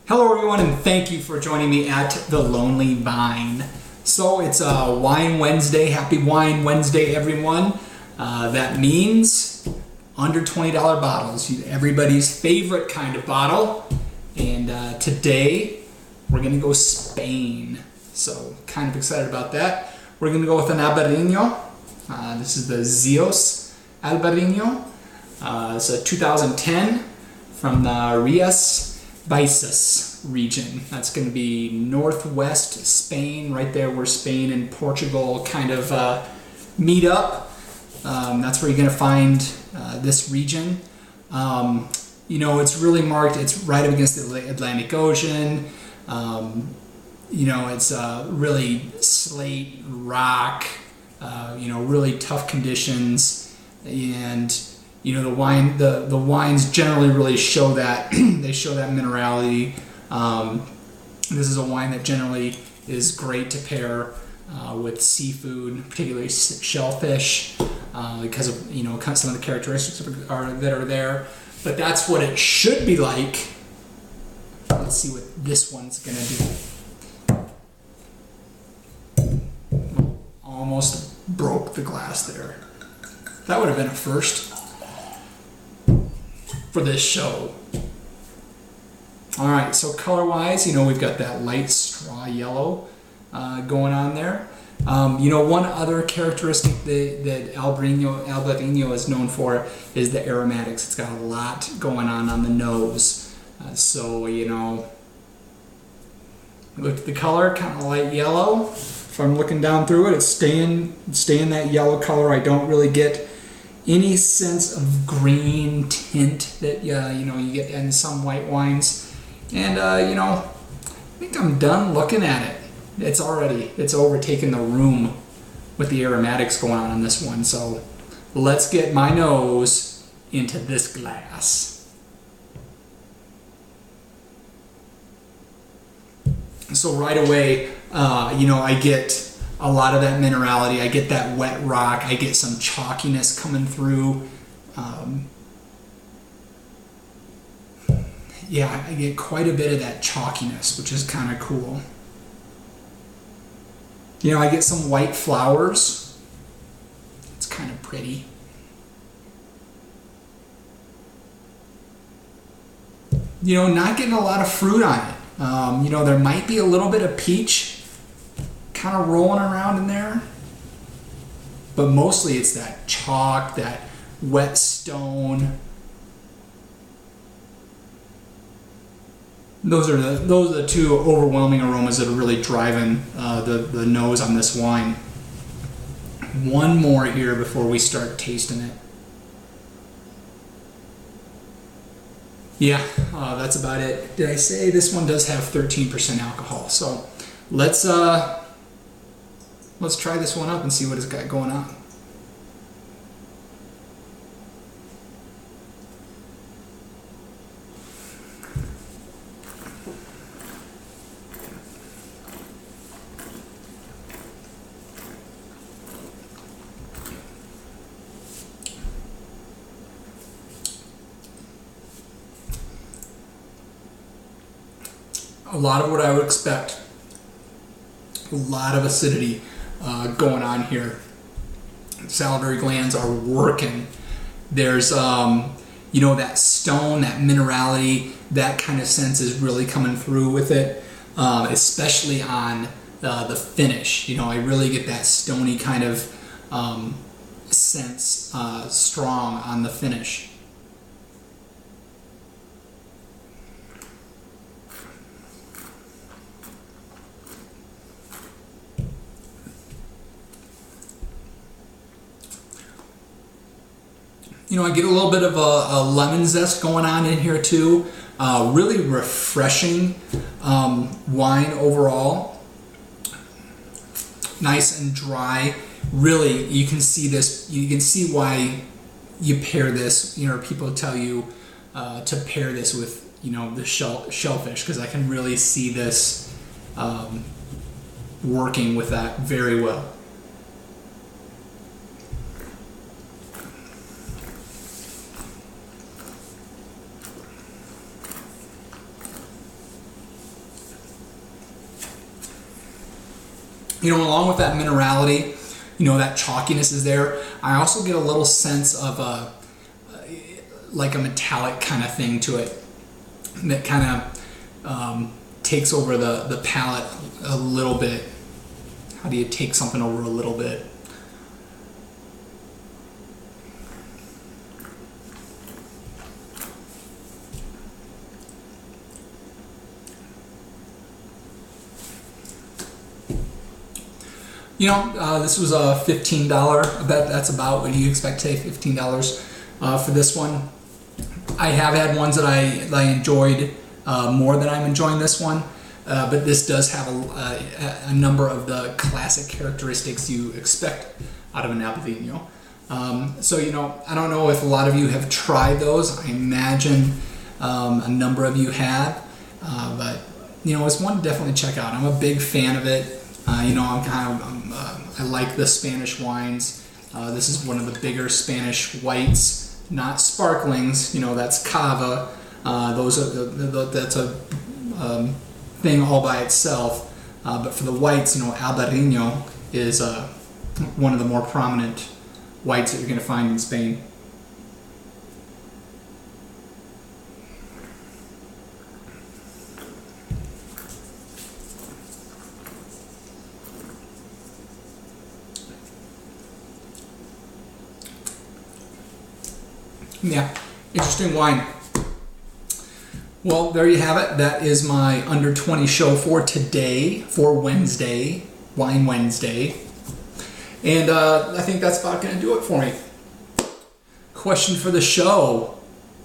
Hello everyone, and thank you for joining me at The Lonely Vine. So it's Wine Wednesday. Happy Wine Wednesday, everyone. That means under $20 bottles, everybody's favorite kind of bottle. And today we're gonna go Spain. So kind of excited about that. We're gonna go with an Albarino. This is the Zios Albarino. It's a 2010 from the Rias Baixas region. That's going to be northwest Spain, right there where Spain and Portugal kind of meet up. That's where you're going to find this region. It's really marked. It's right up against the Atlantic Ocean. It's really slate, rock, really tough conditions. And the wines generally really show that. They show that minerality. This is a wine that generally is great to pair with seafood, particularly shellfish, because of some of the characteristics that are there. But that's what it should be like. Let's see what this one's gonna do. Almost broke the glass there. That would have been a first for this show. All right, so color-wise, we've got that light straw yellow going on there. One other characteristic that Albarino is known for is the aromatics. It's got a lot going on the nose. Look at the color, kind of light yellow. If I'm looking down through it, it's staying that yellow color. I don't really get any sense of green tint that you get in some white wines. And I think I'm done looking at it. It's overtaken the room with the aromatics going on this one. So let's get my nose into this glass. So right away, I get a lot of that minerality. I get that wet rock. I get some chalkiness coming through. I get quite a bit of that chalkiness, which is kind of cool. I get some white flowers. It's kind of pretty. Not getting a lot of fruit on it. There might be a little bit of peach kind of rolling around in there, but mostly it's that chalk, that wet stone. Those are the two overwhelming aromas that are really driving the nose on this wine. One more here before we start tasting it. Yeah, that's about it. Did I say this one does have 13% alcohol? So let's try this one up and see what it's got going on. A lot of what I would expect. A lot of acidity going on here. Salivary glands are working. There's that stone, that minerality, that kind of sense is really coming through with it, especially on the finish. I really get that stony kind of sense strong on the finish. I get a little bit of a lemon zest going on in here too. Really refreshing wine overall. Nice and dry. Really, you can see this. You can see why you pair this. People tell you to pair this with the shellfish, because I can really see this working with that very well. along with that minerality, that chalkiness is there. I also get a little sense of like a metallic kind of thing to it that kind of takes over the palate a little bit. How do you take something over a little bit? This was a $15. I bet that's about what you expect to pay, $15 for this one. I have had ones that I enjoyed more than I'm enjoying this one, but this does have a number of the classic characteristics you expect out of an Albarino. So I don't know if a lot of you have tried those. I imagine a number of you have, but it's one to definitely check out. I'm a big fan of it. I like the Spanish wines. This is one of the bigger Spanish whites, not sparklings. That's cava. That's a thing all by itself. But for the whites, Albarino is one of the more prominent whites that you're going to find in Spain. Yeah, interesting wine. Well, there you have it. That is my under 20 show for today, for Wednesday, Wine Wednesday. And I think that's about going to do it for me. Question for the show.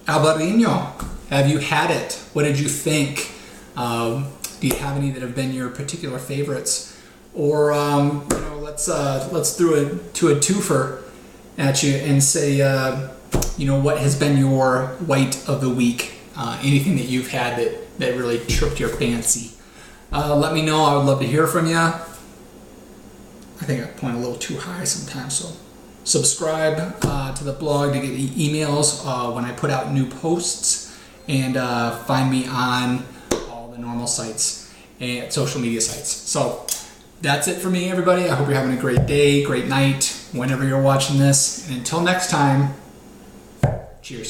Albarino, have you had it? What did you think? Do you have any that have been your particular favorites? Or let's throw it to a twofer at you and say, what has been your white of the week? Anything that you've had that really tripped your fancy? Let me know. I would love to hear from you. I think I point a little too high sometimes, so subscribe to the blog to get emails when I put out new posts, and find me on all the normal sites and social media sites. So that's it for me, everybody. I hope you're having a great day, great night, whenever you're watching this. And until next time, cheers.